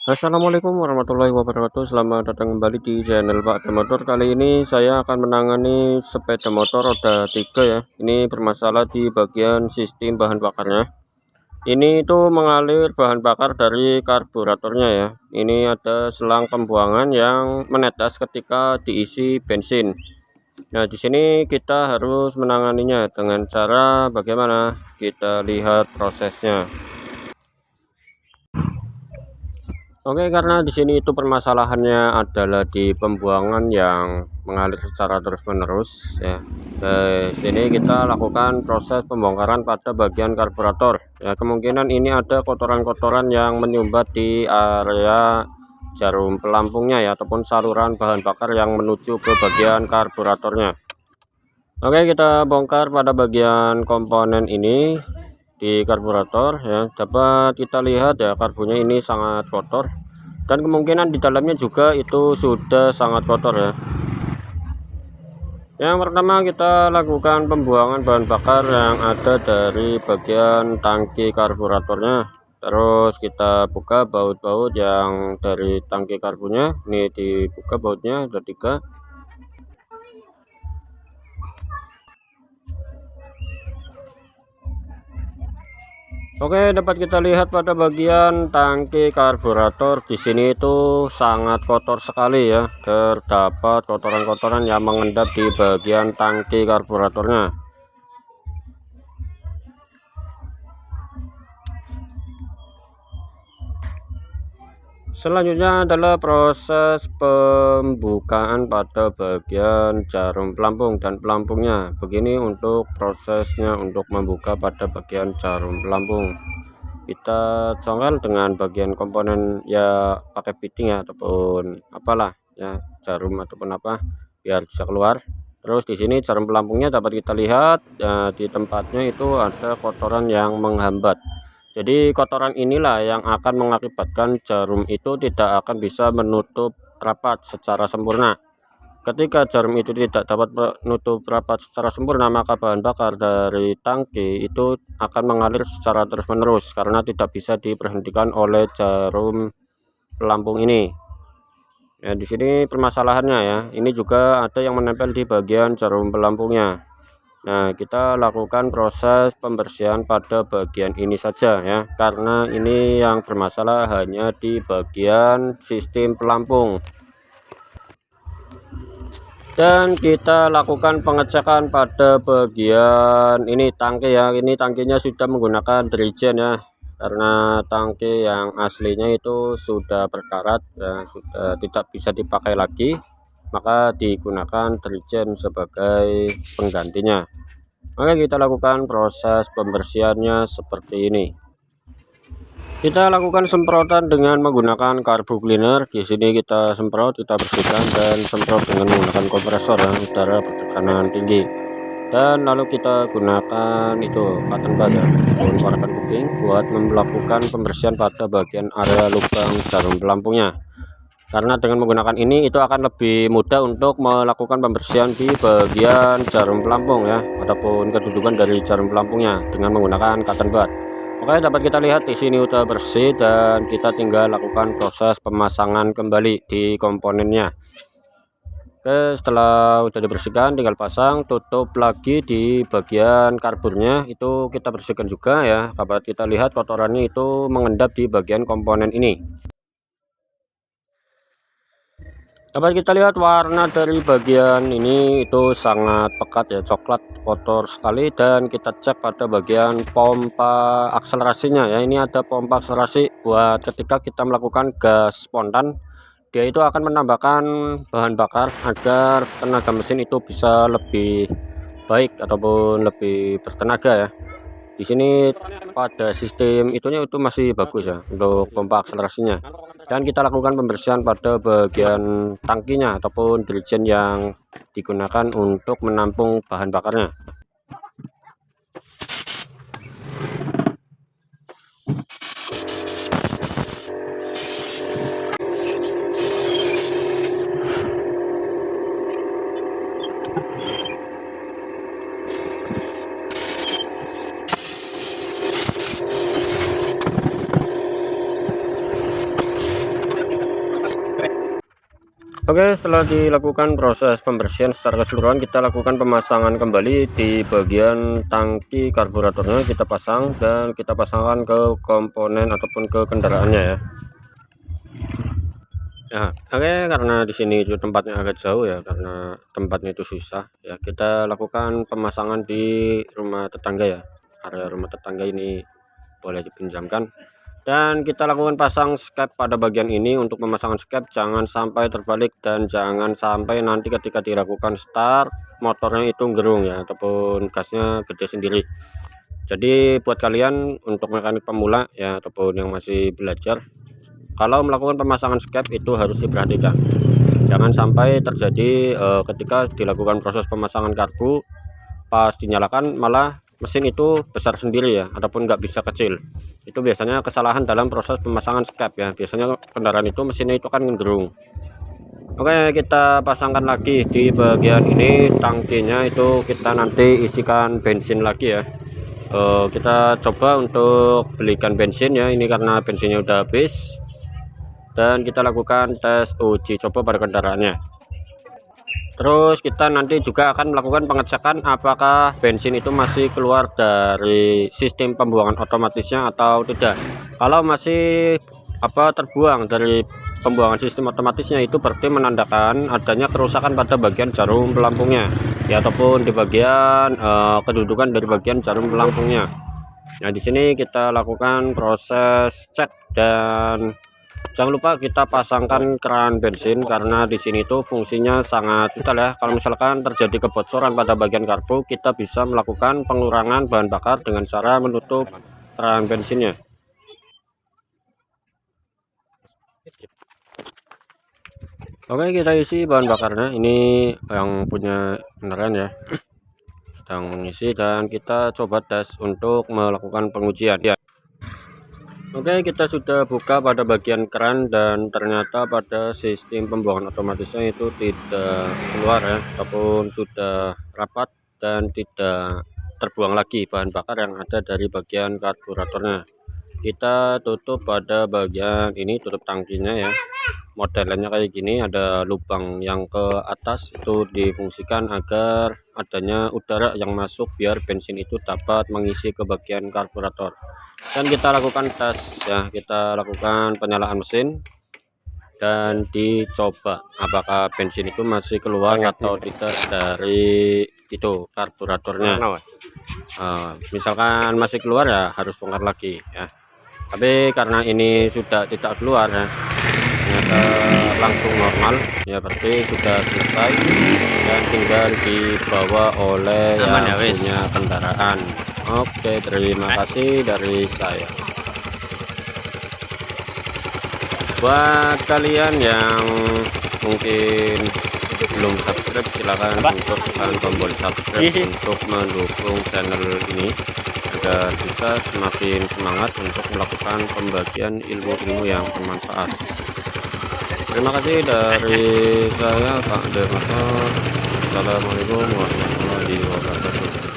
Assalamualaikum warahmatullahi wabarakatuh. Selamat datang kembali di channel Pak Motor. Kali ini saya akan menangani sepeda motor roda 3 ya. Ini bermasalah di bagian sistem bahan bakarnya. Ini itu mengalir bahan bakar dari karburatornya ya. Ini ada selang pembuangan yang menetes ketika diisi bensin. Nah, di sini kita harus menanganinya dengan cara bagaimana? Kita lihat prosesnya. Oke, karena di sini itu permasalahannya adalah di pembuangan yang mengalir secara terus-menerus ya. Di sini kita lakukan proses pembongkaran pada bagian karburator. Ya, kemungkinan ini ada kotoran-kotoran yang menyumbat di area jarum pelampungnya ya, ataupun saluran bahan bakar yang menuju ke bagian karburatornya. Oke, kita bongkar pada bagian komponen ini di karburator ya. Dapat kita lihat ya, karbunya ini sangat kotor dan kemungkinan di dalamnya juga itu sudah sangat kotor ya. Yang pertama kita lakukan pembuangan bahan bakar yang ada dari bagian tangki karburatornya. Terus kita buka baut-baut yang dari tangki karbunya. Ini dibuka bautnya, ada 3. Oke, dapat kita lihat pada bagian tangki karburator di sini itu sangat kotor sekali ya. Terdapat kotoran-kotoran yang mengendap di bagian tangki karburatornya. Selanjutnya adalah proses pembukaan pada bagian jarum pelampung dan pelampungnya. Begini untuk prosesnya untuk membuka pada bagian jarum pelampung. Kita congkel dengan bagian komponen ya, pakai piting ya, ataupun apalah ya, jarum ataupun apa, biar bisa keluar. Terus di sini jarum pelampungnya dapat kita lihat ya, di tempatnya itu ada kotoran yang menghambat. Jadi kotoran inilah yang akan mengakibatkan jarum itu tidak akan bisa menutup rapat secara sempurna. Ketika jarum itu tidak dapat menutup rapat secara sempurna, maka bahan bakar dari tangki itu akan mengalir secara terus-menerus karena tidak bisa diberhentikan oleh jarum pelampung ini. Ya, di sini permasalahannya ya. Ini juga ada yang menempel di bagian jarum pelampungnya. Nah, kita lakukan proses pembersihan pada bagian ini saja ya, karena ini yang bermasalah hanya di bagian sistem pelampung. Dan kita lakukan pengecekan pada bagian ini tangki ya. Ini tangkinya sudah menggunakan dirigen ya, karena tangki yang aslinya itu sudah berkarat ya, sudah tidak bisa dipakai lagi, maka digunakan dirigen sebagai penggantinya. Oke, kita lakukan proses pembersihannya seperti ini. Kita lakukan semprotan dengan menggunakan karbu cleaner. Di sini kita semprot, kita bersihkan dan semprot dengan menggunakan kompresor ya, udara bertekanan tinggi. Dan lalu kita gunakan itu cotton bud ya, menggunakan kuping buat melakukan pembersihan pada bagian area lubang jarum pelampungnya. Karena dengan menggunakan ini itu akan lebih mudah untuk melakukan pembersihan di bagian jarum pelampung ya, ataupun kedudukan dari jarum pelampungnya dengan menggunakan cotton bud. Oke, dapat kita lihat di sini udah bersih dan kita tinggal lakukan proses pemasangan kembali di komponennya. Oke, setelah udah dibersihkan tinggal pasang, tutup lagi di bagian karburnya itu kita bersihkan juga ya. Dapat kita lihat kotorannya itu mengendap di bagian komponen ini. Dapat kita lihat warna dari bagian ini itu sangat pekat ya, coklat, kotor sekali. Dan kita cek pada bagian pompa akselerasinya ya. Ini ada pompa akselerasi buat ketika kita melakukan gas spontan, dia itu akan menambahkan bahan bakar agar tenaga mesin itu bisa lebih baik ataupun lebih bertenaga ya. Di sini pada sistem itunya itu masih bagus ya untuk pompa akselerasinya. Dan kita lakukan pembersihan pada bagian tangkinya ataupun dirigen yang digunakan untuk menampung bahan bakarnya. Oke, setelah dilakukan proses pembersihan secara keseluruhan, kita lakukan pemasangan kembali di bagian tangki karburatornya. Kita pasang dan kita pasangkan ke komponen ataupun ke kendaraannya ya. Nah, oke, karena di sini itu tempatnya agak jauh ya, karena tempatnya itu susah ya, kita lakukan pemasangan di rumah tetangga ya. Area rumah tetangga ini boleh dipinjamkan. Dan kita lakukan pasang skep pada bagian ini. Untuk pemasangan skep jangan sampai terbalik dan jangan sampai nanti ketika dilakukan start motornya itu gerung ya, ataupun gasnya gede sendiri. Jadi buat kalian untuk mekanik pemula ya, ataupun yang masih belajar, kalau melakukan pemasangan skep itu harus diperhatikan. Jangan sampai terjadi ketika dilakukan proses pemasangan karbu, pas dinyalakan malah mesin itu besar sendiri ya, ataupun nggak bisa kecil. Itu biasanya kesalahan dalam proses pemasangan skep ya. Biasanya kendaraan itu mesinnya itu kan ngenderung. Oke, kita pasangkan lagi di bagian ini tangkinya, itu kita nanti isikan bensin lagi ya. Kita coba untuk belikan bensin ya, ini karena bensinnya udah habis. Dan kita lakukan tes uji coba pada kendaraannya. Terus kita nanti juga akan melakukan pengecekan apakah bensin itu masih keluar dari sistem pembuangan otomatisnya atau tidak. Kalau masih terbuang dari pembuangan sistem otomatisnya, itu berarti menandakan adanya kerusakan pada bagian jarum pelampungnya ya, ataupun di bagian kedudukan dari bagian jarum pelampungnya. Nah, di sini kita lakukan proses cek dan jangan lupa kita pasangkan keran bensin, karena di sini tuh fungsinya sangat vital ya. Kalau misalkan terjadi kebocoran pada bagian karbu, kita bisa melakukan pengurangan bahan bakar dengan cara menutup keran bensinnya. Oke, kita isi bahan bakarnya. Ini yang punya kendaraan ya, sedang mengisi, dan kita coba tes untuk melakukan pengujian ya. Oke, kita sudah buka pada bagian keran dan ternyata pada sistem pembuangan otomatisnya itu tidak keluar ya, ataupun sudah rapat dan tidak terbuang lagi bahan bakar yang ada dari bagian karburatornya. Kita tutup pada bagian ini, tutup tangkinya ya. Modelnya kayak gini, ada lubang yang ke atas, itu difungsikan agar adanya udara yang masuk biar bensin itu dapat mengisi ke bagian karburator. Dan kita lakukan tes ya, kita lakukan penyalaan mesin dan dicoba apakah bensin itu masih keluar atau tidak dari itu karburatornya. Misalkan masih keluar ya harus bongkar lagi ya, tapi karena ini sudah tidak keluar ya, ternyata langsung normal ya, berarti sudah selesai dan tinggal dibawa oleh yang punya kendaraan. Oke, terima kasih dari saya. Buat kalian yang mungkin belum subscribe, silahkan untuk tekan tombol subscribe untuk mendukung channel ini agar bisa semakin semangat untuk melakukan pembagian ilmu-ilmu yang bermanfaat. Terima kasih dari saya, Pak Demarto. Assalamualaikum warahmatullahi wabarakatuh.